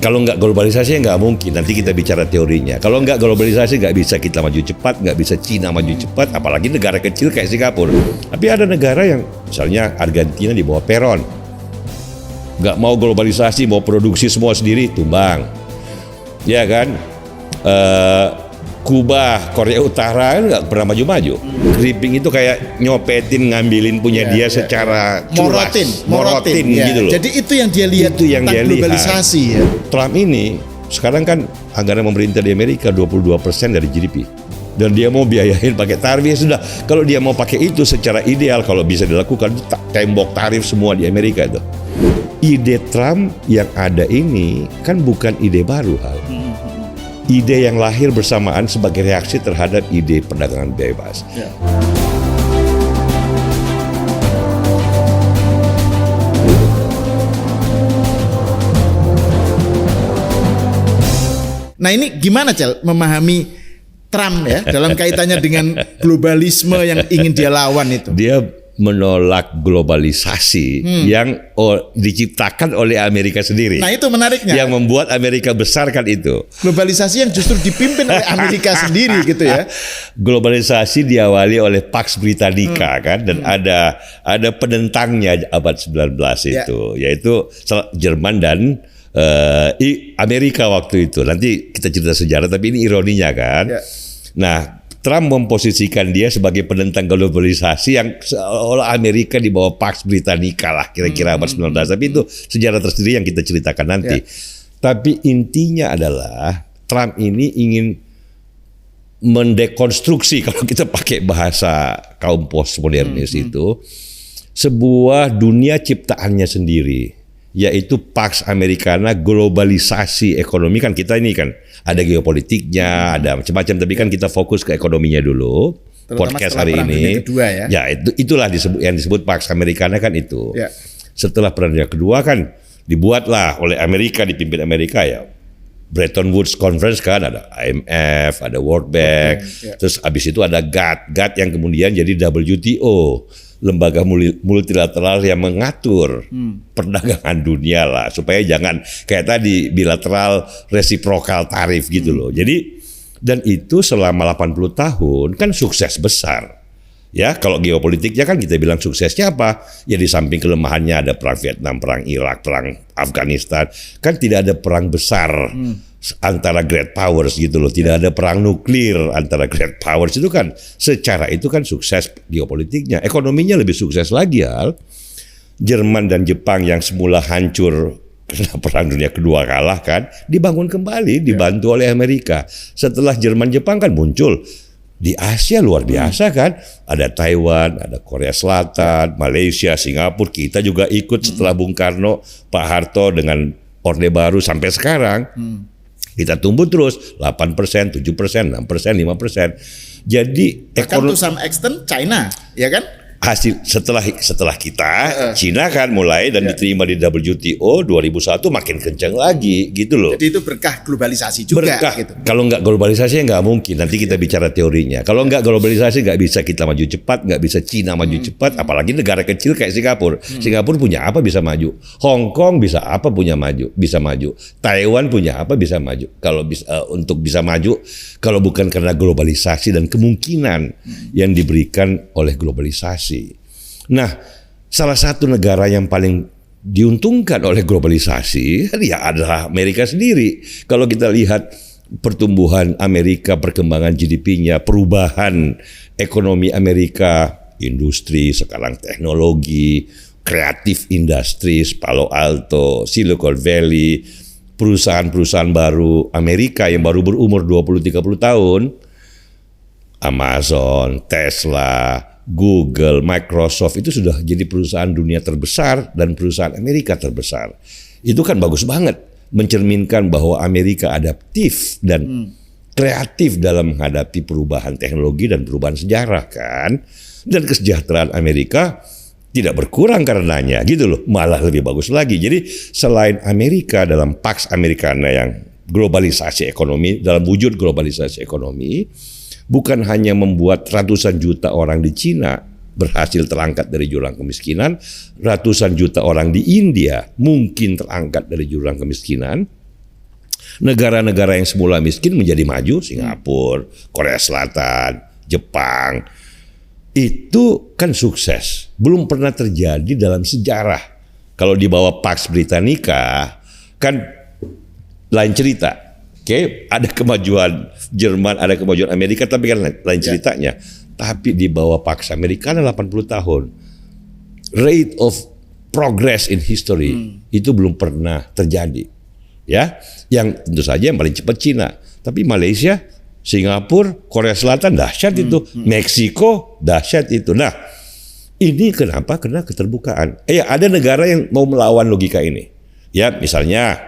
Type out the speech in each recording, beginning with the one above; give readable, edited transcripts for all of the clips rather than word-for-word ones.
Kalau nggak globalisasi nggak mungkin. Nanti kita bicara teorinya. Kalau nggak globalisasi nggak bisa kita maju cepat, nggak bisa Cina maju cepat, apalagi negara kecil kayak Singapura. Tapi ada negara yang misalnya Argentina di bawah Peron, nggak mau globalisasi, mau produksi semua sendiri, tumbang. Ya kan? Kuba, Korea Utara kan nggak pernah maju-maju. Gripping itu kayak nyopetin, ngambilin punya dia secara culas, morotin ya. gitu loh. Jadi itu yang dia lihat tentang globalisasi. Ya. Trump ini sekarang kan anggaran pemerintah di Amerika 22% dari GDP. Dan dia mau biayain pakai tarif, ya sudah. Kalau dia mau pakai itu secara ideal, kalau bisa dilakukan, tembok tarif semua di Amerika itu. Ide Trump yang ada ini kan bukan ide baru, Al. Ide yang lahir bersamaan sebagai reaksi terhadap ide perdagangan bebas. Ya. Nah ini gimana Cel memahami Trump ya dalam kaitannya dengan globalisme yang ingin dia lawan itu? Dia menolak globalisasi yang diciptakan oleh Amerika sendiri. Nah itu menariknya. Yang membuat Amerika besar kan itu. Globalisasi yang justru dipimpin oleh Amerika sendiri gitu ya. Globalisasi diawali oleh Pax Britannica kan, dan ada penentangnya abad 19 itu, yaitu Jerman dan Amerika waktu itu. Nanti kita cerita sejarah, tapi ini ironinya kan. Nah, Trump memposisikan dia sebagai penentang globalisasi yang seolah Amerika di bawah Pax Britannica lah kira-kira abad 19. Tapi itu sejarah tersendiri yang kita ceritakan nanti. Tapi intinya adalah Trump ini ingin mendekonstruksi, kalau kita pakai bahasa kaum postmodernis itu, sebuah dunia ciptaannya sendiri, yaitu Pax Americana, globalisasi ekonomi. Kan kita ini kan ada geopolitiknya, ada macam-macam, tapi kan kita fokus ke ekonominya dulu. Terutama podcast hari ini kedua, ya itulah yang disebut Pax Americana kan itu. Setelah Perang Dunia Kedua kan dibuatlah oleh Amerika, dipimpin Amerika ya, Bretton Woods Conference kan, ada IMF, ada World Bank, terus habis itu ada GATT yang kemudian jadi WTO, lembaga multilateral yang mengatur perdagangan dunia lah, supaya jangan kayak tadi bilateral resiprokal tarif gitu loh. Jadi, dan itu selama 80 tahun kan sukses besar. Ya, kalau geopolitiknya kan kita bilang suksesnya apa? Ya di samping kelemahannya ada perang Vietnam, perang Irak, perang Afghanistan, kan tidak ada perang besar antara great powers gitu loh. Tidak ada perang nuklir antara great powers, itu kan secara itu kan sukses geopolitiknya. Ekonominya lebih sukses lagi, Al. Jerman dan Jepang yang semula hancur karena Perang Dunia Kedua kalah kan, dibangun kembali, dibantu oleh Amerika. Setelah Jerman Jepang kan muncul di Asia luar biasa kan, ada Taiwan, ada Korea Selatan, Malaysia, Singapura. Kita juga ikut setelah Bung Karno, Pak Harto dengan Orde Baru sampai sekarang. Kita tumbuh terus 8%, 7%, 6%, 5%. Jadi to some extent China, ya kan? Hasil setelah kita Cina kan mulai dan diterima di WTO 2001 makin kencang lagi gitu loh. Jadi itu berkah globalisasi juga. Berkah. Gitu. Kalau nggak globalisasi nggak mungkin. Nanti kita bicara teorinya. Kalau nggak globalisasi nggak bisa kita maju cepat, nggak bisa Cina maju cepat, apalagi negara kecil kayak Singapura. Singapura punya apa bisa maju? Hong Kong bisa apa punya maju? Bisa maju. Taiwan punya apa bisa maju? Kalau untuk bisa maju, kalau bukan karena globalisasi dan kemungkinan yang diberikan oleh globalisasi. Nah, salah satu negara yang paling diuntungkan oleh globalisasi ya adalah Amerika sendiri. Kalau kita lihat pertumbuhan Amerika, perkembangan GDP-nya, perubahan ekonomi Amerika, industri, sekarang teknologi, kreatif industries, Palo Alto, Silicon Valley, perusahaan-perusahaan baru Amerika yang baru berumur 20-30 tahun, Amazon, Tesla, Google, Microsoft itu sudah jadi perusahaan dunia terbesar dan perusahaan Amerika terbesar. Itu kan bagus banget, mencerminkan bahwa Amerika adaptif dan kreatif dalam menghadapi perubahan teknologi dan perubahan sejarah kan. Dan kesejahteraan Amerika tidak berkurang karenanya gitu loh, malah lebih bagus lagi. Jadi selain Amerika dalam Pax Americana yang globalisasi ekonomi, dalam wujud globalisasi ekonomi, bukan hanya membuat ratusan juta orang di Cina berhasil terangkat dari jurang kemiskinan, ratusan juta orang di India mungkin terangkat dari jurang kemiskinan, Negara-negara yang semula miskin menjadi maju, Singapura, Korea Selatan, Jepang. Itu kan sukses. Belum pernah terjadi dalam sejarah. Kalau di bawah Pax Britannica kan lain cerita. Oke, ada kemajuan Jerman, ada kemajuan Amerika, tapi kan lain ceritanya. Tapi di bawah Pax Americana 80 tahun. Rate of progress in history itu belum pernah terjadi. Ya, yang tentu saja yang paling cepat Cina. Tapi Malaysia, Singapura, Korea Selatan dahsyat itu. Meksiko dahsyat itu. Nah, ini kenapa? Karena keterbukaan. Ada negara yang mau melawan logika ini. Ya, misalnya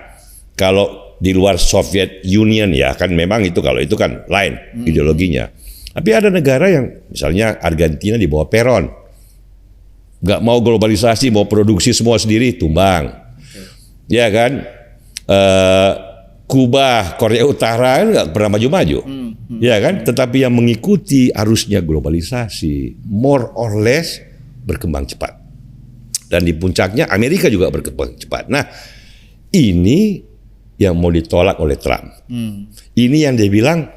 kalau di luar Soviet Union ya kan memang itu kalau itu kan lain ideologinya. Tapi ada negara yang misalnya Argentina di bawah Peron, nggak mau globalisasi, mau produksi semua sendiri, tumbang. Ya kan, Kuba, Korea Utara kan nggak pernah maju-maju, ya kan. Tetapi yang mengikuti arusnya globalisasi, more or less berkembang cepat. Dan di puncaknya Amerika juga berkembang cepat. Nah, ini yang mau ditolak oleh Trump. Ini yang dia bilang,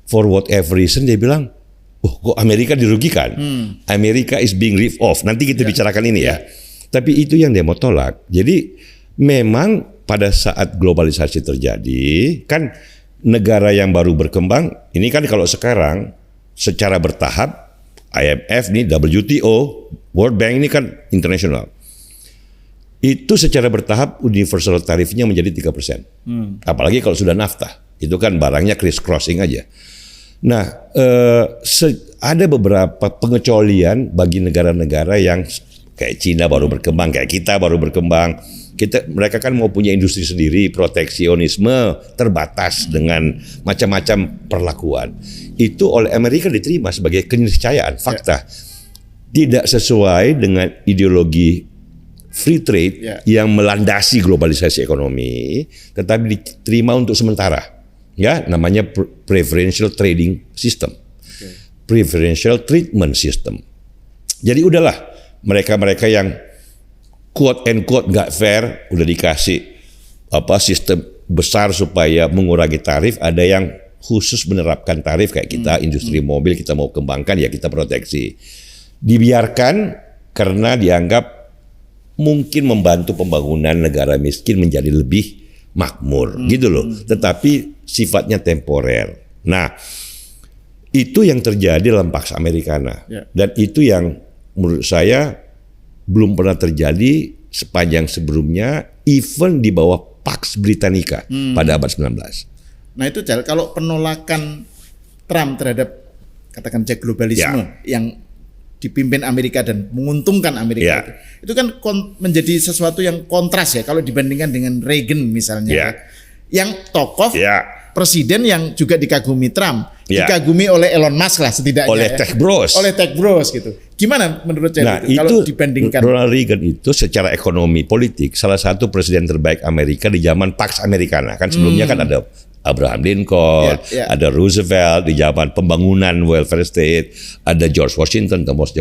for whatever reason dia bilang, kok Amerika dirugikan? Amerika is being ripped off. Nanti kita bicarakan ini ya. Tapi itu yang dia mau tolak. Jadi memang pada saat globalisasi terjadi, kan negara yang baru berkembang, ini kan kalau sekarang secara bertahap, IMF nih, WTO, World Bank ini kan internasional. Itu secara bertahap universal tarifnya menjadi 3%. Apalagi kalau sudah NAFTA. Itu kan barangnya criss-crossing aja. Nah, ada beberapa pengecualian bagi negara-negara yang kayak Cina baru berkembang, kayak kita baru berkembang. Mereka kan mau punya industri sendiri, proteksionisme terbatas dengan macam-macam perlakuan. Itu oleh Amerika diterima sebagai keniscayaan, fakta. Tidak sesuai dengan ideologi free trade yang melandasi globalisasi ekonomi, tetapi diterima untuk sementara. Ya, namanya preferential trading system, preferential treatment system. Jadi udahlah, mereka-mereka yang quote and quote nggak fair udah dikasih sistem besar supaya mengurangi tarif. Ada yang khusus menerapkan tarif kayak kita industri mobil kita mau kembangkan ya kita proteksi. Dibiarkan karena dianggap mungkin membantu pembangunan negara miskin menjadi lebih makmur, gitu loh. Tetapi sifatnya temporer. Nah, itu yang terjadi dalam Pax Americana. Dan itu yang menurut saya belum pernah terjadi sepanjang sebelumnya, even di bawah Pax Britannica pada abad 19. Nah itu kalau penolakan Trump terhadap katakan globalisme yang dipimpin Amerika dan menguntungkan Amerika itu kan menjadi sesuatu yang kontras ya kalau dibandingkan dengan Reagan misalnya yang tokoh presiden yang juga dikagumi Trump dikagumi oleh Elon Musk lah setidaknya oleh tech bros gitu. Gimana menurut saya kalau dibandingkan Ronald Reagan itu secara ekonomi politik salah satu presiden terbaik Amerika di zaman Pax Americana kan sebelumnya kan ada Abraham Lincoln, ada Roosevelt di zaman pembangunan welfare state, ada George Washington, Thomas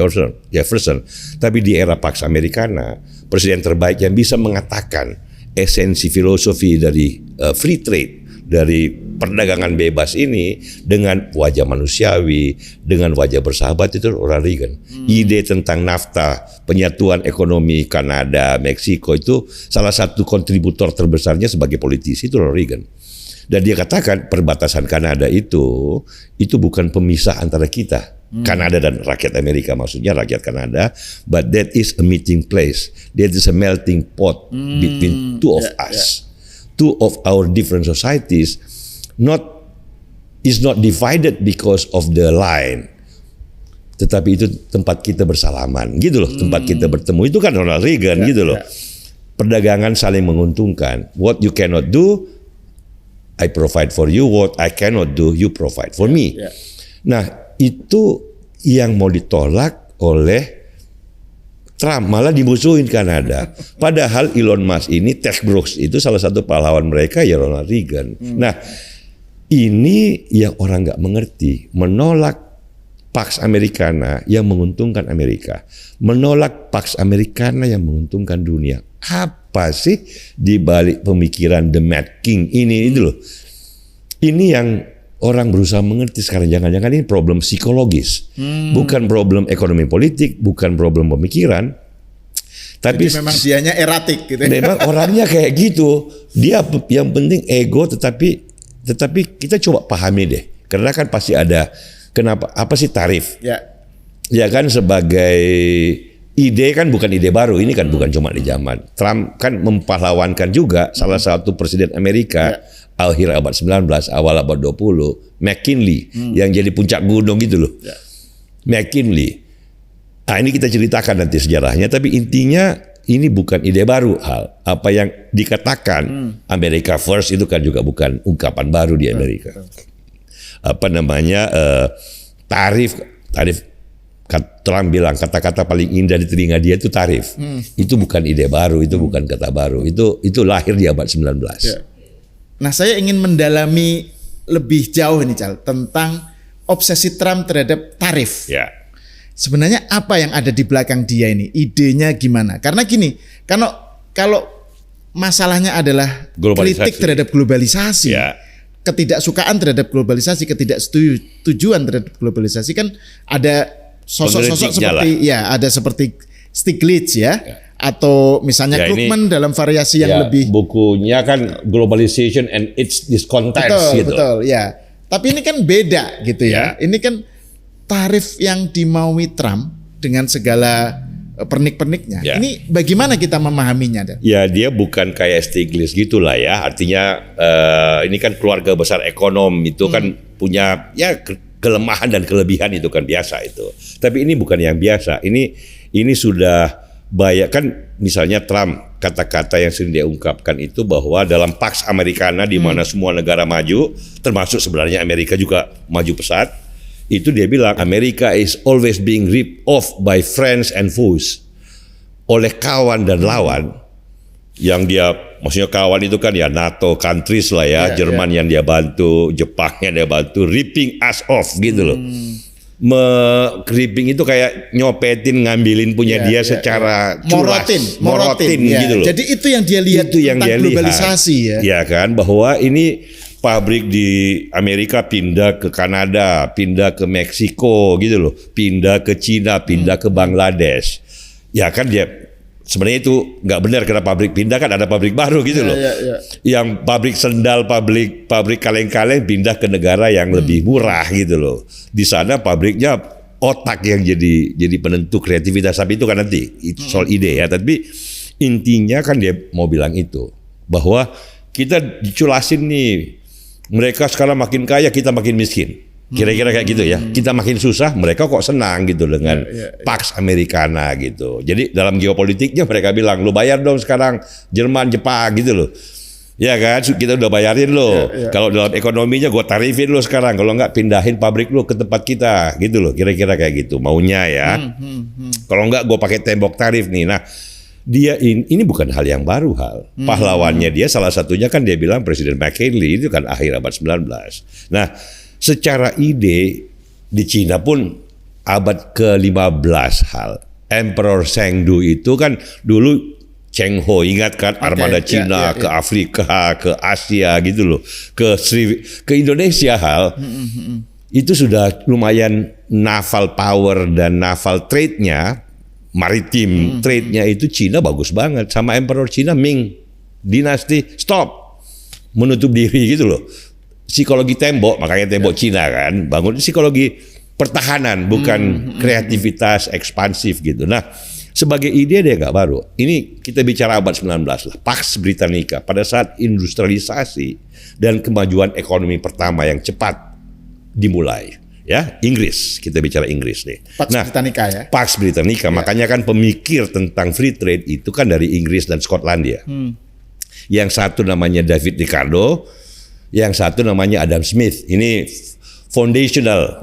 Jefferson. Tapi di era Pax Americana, presiden terbaik yang bisa mengatakan esensi filosofi dari free trade, dari perdagangan bebas ini dengan wajah manusiawi, dengan wajah bersahabat itu Ronald Reagan. Ide tentang NAFTA, penyatuan ekonomi Kanada, Meksiko itu salah satu kontributor terbesarnya sebagai politisi itu Ronald Reagan. Dan dia katakan perbatasan Kanada itu bukan pemisah antara kita, Kanada dan rakyat Amerika, maksudnya rakyat Kanada, but that is a meeting place. That is a melting pot between two of us, two of our different societies. Is not divided because of the line, tetapi itu tempat kita bersalaman, gitu loh, tempat kita bertemu. Itu kan Ronald Reagan, gitu loh. Perdagangan saling menguntungkan. What you cannot do, I provide for you. What I cannot do, you provide for me. Nah, itu yang mau ditolak oleh Trump, malah dimusuhin Kanada. Padahal Elon Musk ini tech bros itu salah satu pahlawan mereka ya Ronald Reagan. Nah, ini yang orang nggak mengerti, menolak Pax Americana yang menguntungkan Amerika, menolak Pax Americana yang menguntungkan dunia. Apa sih di balik pemikiran The Mad King ini itu loh? Ini yang orang berusaha mengerti sekarang. Jangan-jangan ini problem psikologis, bukan problem ekonomi politik, bukan problem pemikiran. Tapi jadi memang dianya eratik gitu. Memang orangnya kayak gitu. Dia yang penting ego, tetapi kita coba pahami deh. Karena kan pasti ada kenapa, apa sih tarif? Ya kan sebagai ide kan bukan ide baru. Ini kan bukan cuma di zaman Trump, kan mempahlawankan juga salah satu presiden Amerika akhir abad 19, awal abad 20, McKinley yang jadi puncak gunung gitu loh. McKinley. Nah, ini kita ceritakan nanti sejarahnya, tapi intinya ini bukan ide baru. Hal apa yang dikatakan America First itu kan juga bukan ungkapan baru di Amerika. Apa namanya tarif Trump bilang kata-kata paling indah di telinga dia itu tarif. Itu bukan ide baru, itu bukan kata baru. Itu lahir di abad 19. Nah, saya ingin mendalami lebih jauh ini, Cal, tentang obsesi Trump terhadap tarif. Ya. Sebenarnya apa yang ada di belakang dia ini? Idenya gimana? Karena gini, kalau masalahnya adalah kritik terhadap globalisasi, ketidaksukaan terhadap globalisasi, ketidaksetujuan terhadap globalisasi, kan ada sosok-sosok seperti ada seperti Stiglitz atau misalnya Krugman dalam variasi yang lebih, bukunya kan Globalization and its Discontents gitu. Betul, ya. Tapi ini kan beda gitu ya. Ini kan tarif yang dimaui Trump dengan segala pernik-perniknya. Ini bagaimana kita memahaminya? Ya, dia bukan kayak Stiglitz gitulah ya. Artinya ini kan keluarga besar ekonom itu kan punya kelemahan dan kelebihan, itu kan biasa itu. Tapi ini bukan yang biasa. Ini sudah banyak kan, misalnya Trump, kata-kata yang sering dia ungkapkan itu bahwa dalam Pax Americana di mana semua negara maju, termasuk sebenarnya Amerika juga maju pesat, itu dia bilang Amerika is always being ripped off by friends and foes, oleh kawan dan lawan. Yang dia, maksudnya kawan itu kan ya NATO countries lah ya, Jerman yang dia bantu, Jepang yang dia bantu, ripping us off gitu loh. Ripping itu kayak nyopetin, ngambilin punya dia secara morotin gitu loh. Jadi itu yang dia lihat tentang globalisasi ya kan, bahwa ini pabrik di Amerika pindah ke Kanada, pindah ke Meksiko gitu loh, pindah ke Cina, pindah ke Bangladesh. Ya kan dia sebenarnya itu nggak benar, karena pabrik pindah kan ada pabrik baru gitu loh. Yang pabrik sendal, pabrik kaleng-kaleng pindah ke negara yang lebih murah gitu loh. Di sana pabriknya otak yang jadi penentu kreativitas, tapi itu kan nanti soal ide ya. Tapi intinya kan dia mau bilang itu, bahwa kita diculasin nih, mereka sekarang makin kaya, kita makin miskin. Kira-kira kayak gitu ya. Kita makin susah, mereka kok senang gitu dengan Pax Americana gitu. Jadi dalam geopolitiknya mereka bilang, lo bayar dong sekarang Jerman, Jepang gitu loh. Ya kan, kita udah bayarin lo. Kalau dalam ekonominya gue tarifin lo sekarang. Kalau enggak, pindahin pabrik lo ke tempat kita gitu loh. Kira-kira kayak gitu maunya ya. Kalau enggak, gue pakai tembok tarif nih. Nah, dia ini bukan hal yang baru. Pahlawannya dia salah satunya kan dia bilang Presiden McKinley itu kan akhir abad 19. Nah, secara ide di Cina pun abad ke-15 Emperor Chengdu itu kan dulu Cheng Ho, ingat kan, armada Cina ke Afrika, ke Asia gitu loh, ke Indonesia itu sudah lumayan naval power dan naval trade-nya, maritim trade-nya itu Cina bagus banget. Sama Emperor Cina Ming dinasti stop, menutup diri gitu loh. Psikologi tembok, makanya tembok Cina kan bangun psikologi pertahanan, bukan kreativitas ekspansif gitu. Nah, sebagai ide dia nggak baru. Ini kita bicara abad 19 lah, Pax Britannica pada saat industrialisasi dan kemajuan ekonomi pertama yang cepat dimulai. Ya, Inggris, kita bicara Inggris nih. Pax Britannica ya. Pax Britannica, makanya kan pemikir tentang free trade itu kan dari Inggris dan Skotlandia. Yang satu namanya David Ricardo, yang satu namanya Adam Smith. Ini foundational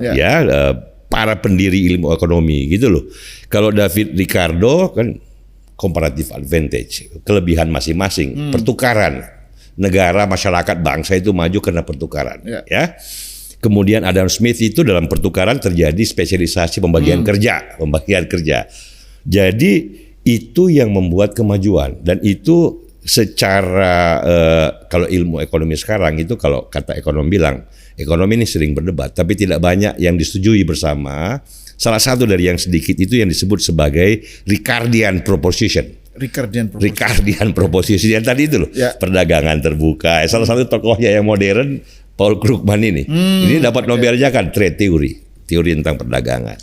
para pendiri ilmu ekonomi gitu loh. Kalau David Ricardo kan comparative advantage, kelebihan masing-masing, pertukaran negara, masyarakat, bangsa itu maju karena pertukaran. Ya. Kemudian Adam Smith itu dalam pertukaran terjadi spesialisasi pembagian kerja. Jadi itu yang membuat kemajuan, dan itu secara kalau ilmu ekonomi sekarang itu, kalau kata ekonom bilang, ekonomi ini sering berdebat tapi tidak banyak yang disetujui bersama. Salah satu dari yang sedikit itu yang disebut sebagai Ricardian Proposition. Ricardian Proposition yang tadi itu loh, perdagangan terbuka. Salah satu tokohnya yang modern, Paul Krugman ini. Ini dapat Nobelnya kan, trade theory tentang perdagangan.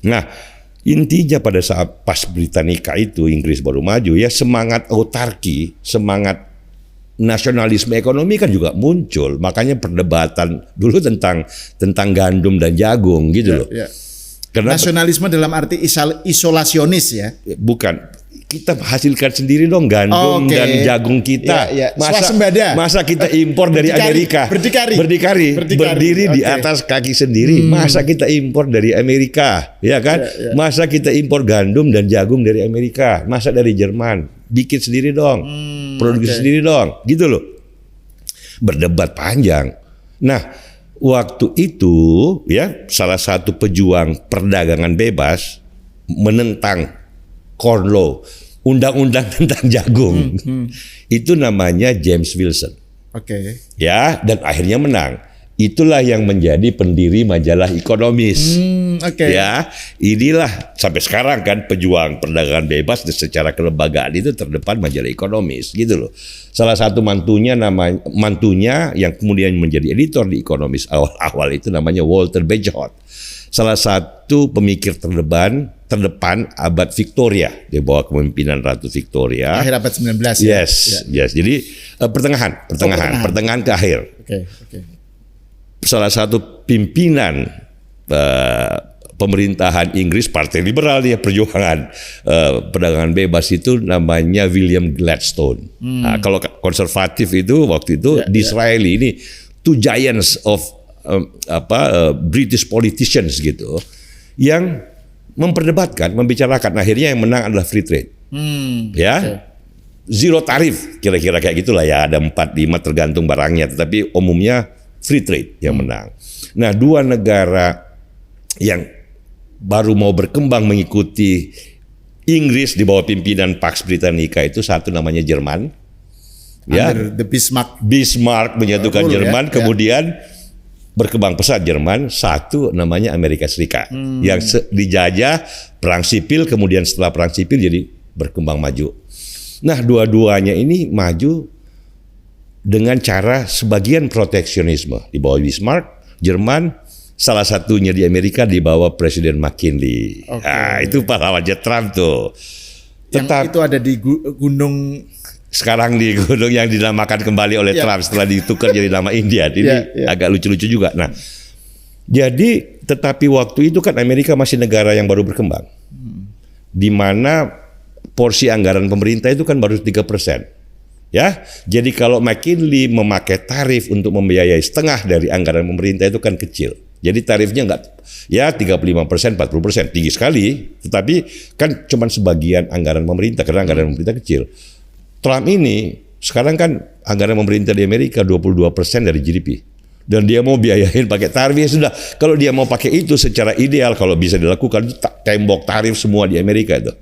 Nah, intinya pada saat pas Britannica itu Inggris baru maju, ya semangat autarki, semangat nasionalisme ekonomi kan juga muncul. Makanya perdebatan dulu tentang gandum dan jagung gitu loh. Karena nasionalisme dalam arti isolasionis ya? Bukan. Kita hasilkan sendiri dong gandum dan jagung kita. Masa kita impor dari Amerika? Berdiri di atas kaki sendiri. Masa kita impor dari Amerika? Ya kan? Masa kita impor gandum dan jagung dari Amerika? Masa dari Jerman? Bikin sendiri dong. Produksi sendiri dong. Gitu loh. Berdebat panjang. Nah, waktu itu ya salah satu pejuang perdagangan bebas menentang Corn Law, undang-undang tentang jagung. Itu namanya James Wilson. Ya, dan akhirnya menang. Itulah yang menjadi pendiri majalah Economist. Ya, inilah sampai sekarang kan pejuang perdagangan bebas secara kelembagaan itu terdepan majalah Economist gitu loh. Salah satu mantunya yang kemudian menjadi editor di Economist awal-awal itu namanya Walter Bagehot. Salah satu pemikir terdepan abad Victoria di bawah kepemimpinan Ratu Victoria. Akhir abad 19 ya. Yes. Jadi pertengahan ke akhir. Salah satu pimpinan pemerintahan Inggris, Partai Liberal ya, perjuangan perdagangan bebas itu namanya William Gladstone. Nah, kalau konservatif itu waktu itu Disraeli ini two giants of British politicians gitu, yang memperdebatkan, membicarakan. Akhirnya yang menang adalah free trade. Zero tarif, kira-kira kayak gitulah ya. Ada 4-5 tergantung barangnya, tetapi umumnya free trade yang menang. Nah, dua negara yang baru mau berkembang mengikuti Inggris di bawah pimpinan Pax Britannica itu, satu namanya Jerman. The Bismarck menyatukan Jerman, kemudian berkembang pesat Jerman. Satu namanya Amerika Serikat yang dijajah perang sipil, kemudian setelah perang sipil jadi berkembang maju. Nah, dua-duanya ini maju dengan cara sebagian proteksionisme di bawah Bismarck. Jerman salah satunya di Amerika di bawah Presiden McKinley. Nah, itu pahlawannya Trump tuh. Itu ada di gunung. Sekarang di gunung yang dinamakan kembali oleh Trump setelah ditukar jadi nama India. Ini agak lucu-lucu juga. Nah, jadi tetapi waktu itu kan Amerika masih negara yang baru berkembang, di mana porsi anggaran pemerintah itu kan baru 3%. Ya, jadi kalau McKinley memakai tarif untuk membiayai setengah dari anggaran pemerintah itu kan kecil. Jadi tarifnya enggak ya 35%, 40%, tinggi sekali. Tetapi kan cuma sebagian anggaran pemerintah karena anggaran pemerintah kecil. Trump ini sekarang kan anggaran pemerintah di Amerika 22% dari GDP. Dan dia mau biayain pakai tarif, ya sudah. Kalau dia mau pakai itu secara ideal, kalau bisa dilakukan, tembok tarif semua di Amerika itu.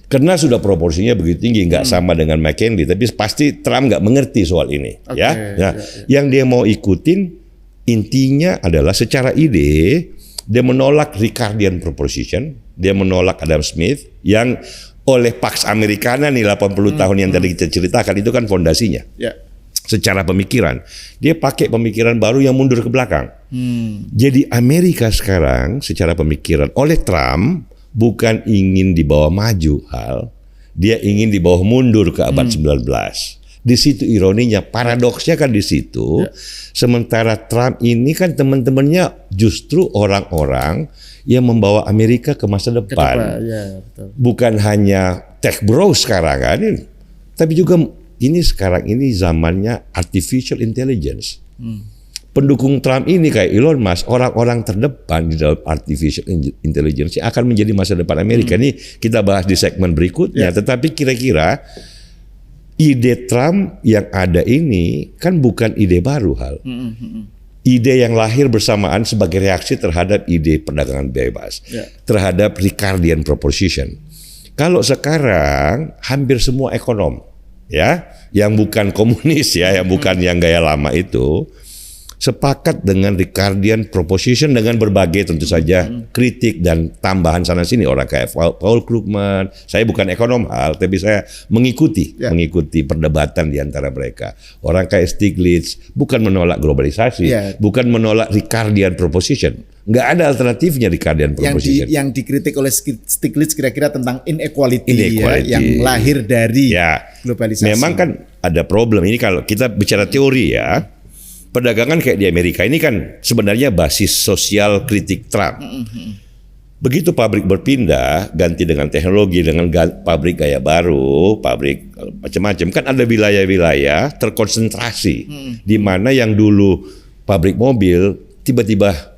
Karena sudah proporsinya begitu tinggi, nggak sama dengan McKinley. Tapi pasti Trump nggak mengerti soal ini. Yang dia mau ikutin intinya adalah secara ide, dia menolak Ricardian Proposition, dia menolak Adam Smith yang oleh Pax Americana nih 80 tahun yang tadi kita ceritakan itu kan fondasinya. Secara pemikiran, dia pakai pemikiran baru yang mundur ke belakang. Jadi Amerika sekarang secara pemikiran oleh Trump bukan ingin dibawa maju dia ingin dibawa mundur ke abad 19. Di situ ironinya, paradoksnya kan di situ. Sementara Trump ini kan teman-temannya justru orang-orang yang membawa Amerika ke masa depan. Bukan hanya tech bro sekarang kan, tapi juga ini sekarang ini zamannya artificial intelligence. Pendukung Trump ini kayak Elon Musk, orang-orang terdepan di dalam artificial intelligence akan menjadi masa depan Amerika. Ini kita bahas di segmen berikutnya. Tetapi kira-kira ide Trump yang ada ini kan bukan ide baru ide yang lahir bersamaan sebagai reaksi terhadap ide perdagangan bebas, terhadap Ricardian proposition. Kalau sekarang hampir semua ekonom, ya, yang bukan komunis ya, yang bukan yang gaya lama itu, sepakat dengan Ricardian proposition dengan berbagai tentu saja kritik dan tambahan sana sini. Orang kayak Paul Krugman, saya bukan ekonom tapi saya mengikuti perdebatan di antara mereka. Orang kayak Stiglitz bukan menolak globalisasi, bukan menolak Ricardian proposition. Nggak ada alternatifnya Ricardian proposition. Yang dikritik oleh Stiglitz kira-kira tentang inequality. Ya, yang lahir dari globalisasi. Memang kan ada problem ini kalau kita bicara teori ya. Perdagangan kayak di Amerika ini kan sebenarnya basis sosial kritik Trump. Begitu pabrik berpindah, ganti dengan teknologi, dengan pabrik gaya baru, pabrik macam-macam, kan ada wilayah-wilayah terkonsentrasi di mana yang dulu pabrik mobil tiba-tiba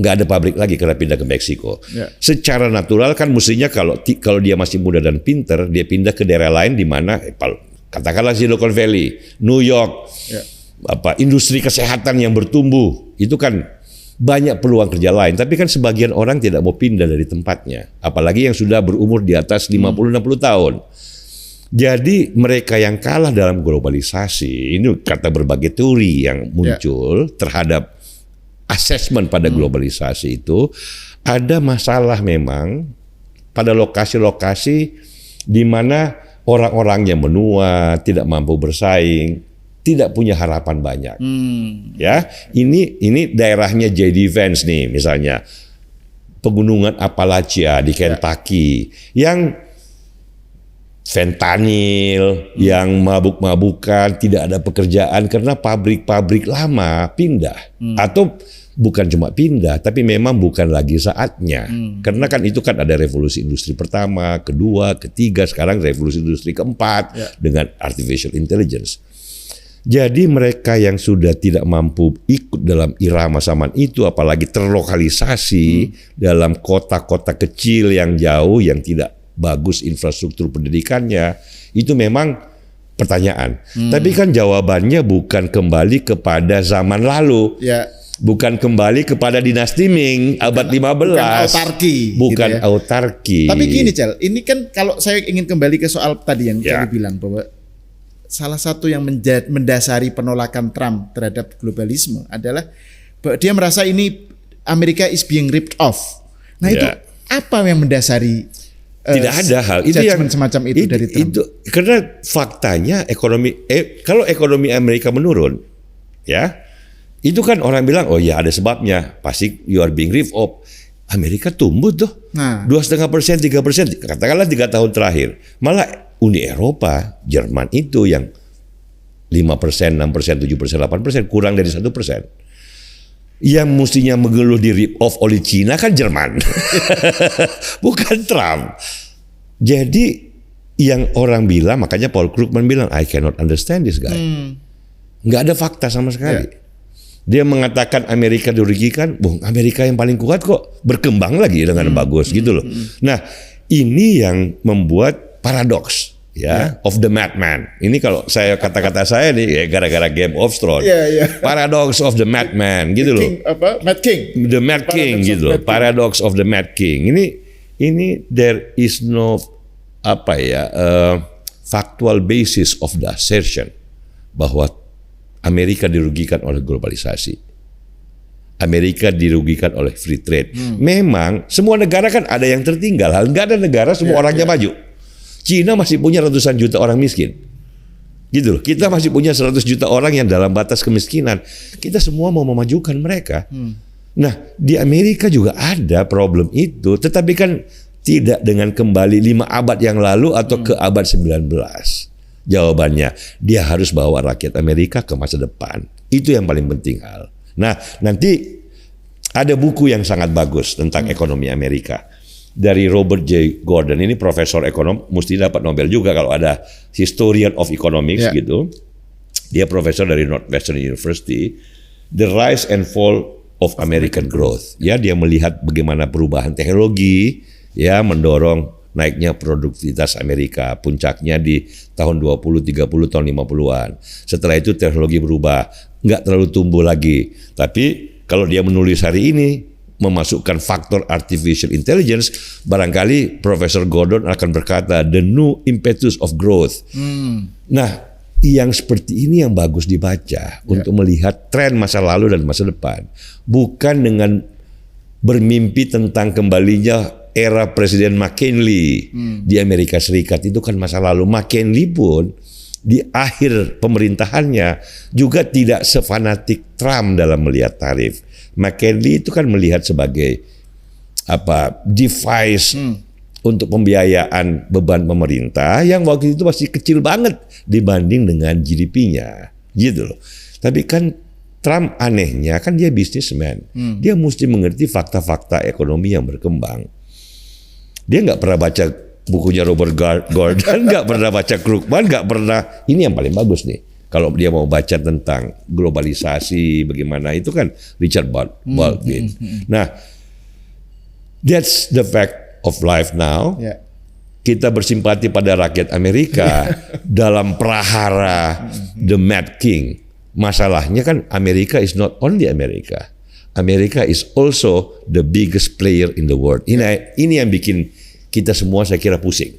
nggak ada pabrik lagi karena pindah ke Meksiko. Secara natural kan mestinya kalau dia masih muda dan pinter, dia pindah ke daerah lain di mana katakanlah Silicon Valley, New York. Industri kesehatan yang bertumbuh itu kan banyak peluang kerja lain, tapi kan sebagian orang tidak mau pindah dari tempatnya, apalagi yang sudah berumur di atas 50-60 tahun. Jadi mereka yang kalah dalam globalisasi, ini kata berbagai teori yang muncul terhadap asesmen pada globalisasi itu, ada masalah memang pada lokasi-lokasi di mana orang-orangnya menua, tidak mampu bersaing, tidak punya harapan banyak. Ya, ini daerahnya J.D. Vance nih misalnya, pegunungan Appalachia di Kentucky, yang fentanyl, yang mabuk-mabukan, tidak ada pekerjaan karena pabrik-pabrik lama pindah. Atau bukan cuma pindah, tapi memang bukan lagi saatnya. Karena kan itu kan ada revolusi industri pertama, kedua, ketiga, sekarang revolusi industri keempat dengan artificial intelligence. Jadi mereka yang sudah tidak mampu ikut dalam irama zaman itu, apalagi terlokalisasi dalam kota-kota kecil yang jauh, yang tidak bagus infrastruktur pendidikannya, itu memang pertanyaan. Tapi kan jawabannya bukan kembali kepada zaman lalu. Bukan kembali kepada dinasti Ming abad 15. Bukan autarki. Bukan gitu autarki. Tapi gini Cel, ini kan kalau saya ingin kembali ke soal tadi yang Cel bilang bahwa salah satu yang mendasari penolakan Trump terhadap globalisme adalah bahwa dia merasa ini Amerika is being ripped off. Nah itu apa yang mendasari tidak ada hal itu yang semacam itu dari Trump? Itu karena faktanya kalau ekonomi Amerika menurun, ya itu kan orang bilang oh ya ada sebabnya, pasti you are being ripped off. Amerika tumbuh tuh 2,5%, 3%, katakanlah 3 tahun terakhir. Malah Uni Eropa, Jerman itu yang 5%, 6%, 7%, 8%, kurang dari 1%. Yang mestinya mengeluh di rip off oleh Cina kan Jerman, bukan Trump. Jadi yang orang bilang, makanya Paul Krugman bilang, I cannot understand this guy. Nggak ada fakta sama sekali. Dia mengatakan Amerika dirugikan, Amerika yang paling kuat kok berkembang lagi dengan bagus gitu loh. Nah ini yang membuat paradoks of the madman. Ini kalau saya kata-kata saya nih gara-gara Game of Thrones. Paradox of the madman gitu loh. Mad King. The Mad King gitu loh. Paradox of the Mad King. Ini there is no factual basis of the assertion bahwa Amerika dirugikan oleh globalisasi. Amerika dirugikan oleh free trade. Memang semua negara kan ada yang tertinggal. Nggak ada negara semua orangnya maju. Cina masih punya ratusan juta orang miskin. Gitu loh. Kita masih punya 100 juta orang yang dalam batas kemiskinan. Kita semua mau memajukan mereka. Nah, di Amerika juga ada problem itu, tetapi kan tidak dengan kembali 5 abad yang lalu atau ke abad 19. Jawabannya, dia harus bawa rakyat Amerika ke masa depan. Itu yang paling penting hal. Nah, nanti ada buku yang sangat bagus tentang ekonomi Amerika. Dari Robert J. Gordon, ini profesor ekonom, mesti dapat Nobel juga kalau ada historian of economics gitu. Dia profesor dari Northwestern University. The Rise and Fall of American Growth. Ya, dia melihat bagaimana perubahan teknologi ya mendorong naiknya produktivitas Amerika, puncaknya di tahun 20, 30, tahun 50-an. Setelah itu teknologi berubah, nggak terlalu tumbuh lagi. Tapi kalau dia menulis hari ini, memasukkan faktor artificial intelligence, barangkali Profesor Gordon akan berkata, the new impetus of growth. Nah, yang seperti ini yang bagus dibaca untuk melihat tren masa lalu dan masa depan. Bukan dengan bermimpi tentang kembalinya era Presiden McKinley di Amerika Serikat. Itu kan masa lalu. McKinley pun di akhir pemerintahannya juga tidak sefanatik Trump dalam melihat tarif. McKinley itu kan melihat sebagai device untuk pembiayaan beban pemerintah yang waktu itu masih kecil banget dibanding dengan GDP-nya, gitu loh. Tapi kan Trump anehnya kan dia bisnismen, dia mesti mengerti fakta-fakta ekonomi yang berkembang. Dia nggak pernah baca bukunya Robert Gordon, nggak pernah baca Krugman, nggak pernah. Ini yang paling bagus nih. Kalau dia mau baca tentang globalisasi, bagaimana itu kan Richard Baldwin. Nah, that's the fact of life now. Kita bersimpati pada rakyat Amerika dalam prahara the Mad King. Masalahnya kan Amerika is not only Amerika. Amerika is also the biggest player in the world. Ini yang bikin kita semua saya kira pusing.